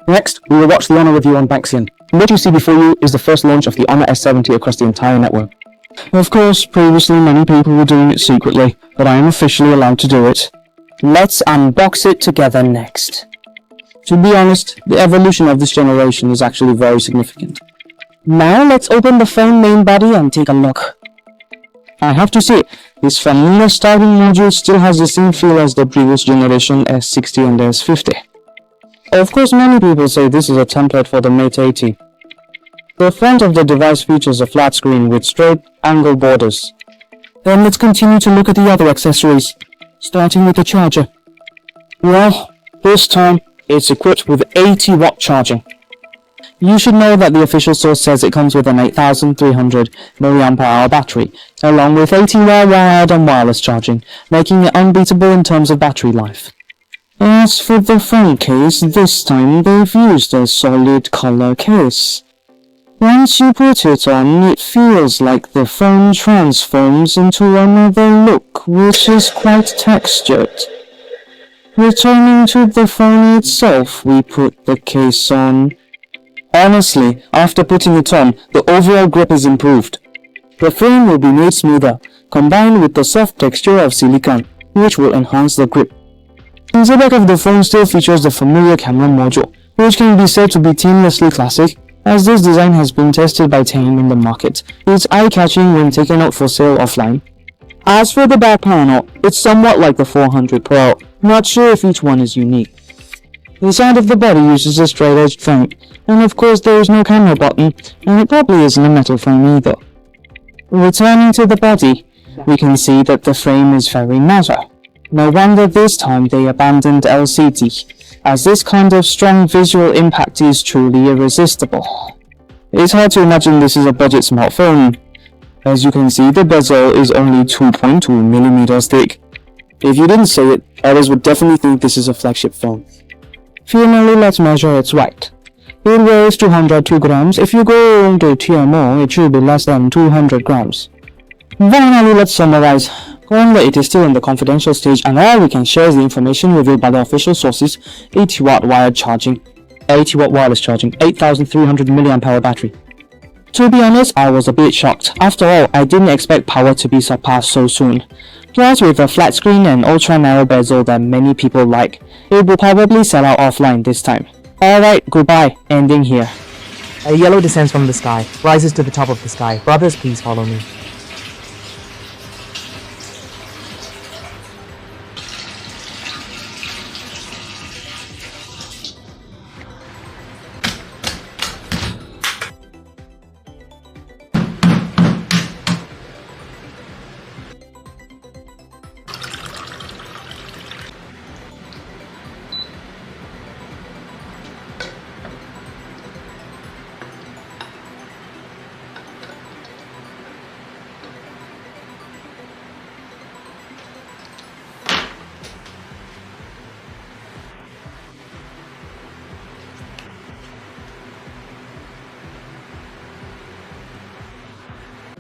Next, we will watch the Honor review unboxing. What you see before you is the first launch of the Honor S70 across the entire network. Of course, previously many people were doing it secretly, but I am officially allowed to do it. Let's unbox it together next. To be honest, the evolution of this generation is actually very significant. Now let's open the phone main body and take a look. I have to say, this familiar starting module still has the same feel as the previous generation S60 and S50. Of course, many people say this is a template for the Mate 80. The front of the device features a flat screen with straight angle borders. Then let's continue to look at the other accessories, starting with the charger. Well, this time it's equipped with 80-watt charging. You should know that the official source says it comes with an 8300 mAh battery, along with 80-watt wired and wireless charging, making it unbeatable in terms of battery life. As for the front case, this time they've used a solid color case. Once you put it on, it feels like the phone transforms into another look, which is quite textured. Returning to the phone itself, we put the case on. Honestly, after putting it on, the overall grip is improved. The frame will be made smoother, combined with the soft texture of silicone, which will enhance the grip. The back of the phone still features the familiar camera module, which can be said to be seamlessly classic, as this design has been tested by Tame in the market. It's eye-catching when taken out for sale offline. As for the back panel, it's somewhat like the 400 Pro, not sure if each one is unique. The side of the body uses a straight-edged frame, and of course there is no camera button, and it probably isn't a metal frame either. Returning to the body, we can see that the frame is very matter. No wonder this time they abandoned LCD, as this kind of strong visual impact is truly irresistible. It's hard to imagine this is a budget smartphone. As you can see, the bezel is only 2.2mm thick. If you didn't say it, others would definitely think this is a flagship phone. Finally, let's measure its weight. It weighs 202 grams. If you go to TMO, it should be less than 200 grams. Finally, let's summarize. Currently, it is still in the confidential stage, and all we can share is the information revealed by the official sources: 80-watt wired charging, 80-watt wireless charging, 8300 mAh battery. To be honest, I was a bit shocked. After all, I didn't expect power to be surpassed so soon. Plus, with a flat screen and ultra-narrow bezel that many people like, it will probably sell out offline this time. Alright, goodbye, ending here. A yellow descends from the sky, rises to the top of the sky. Brothers, please follow me.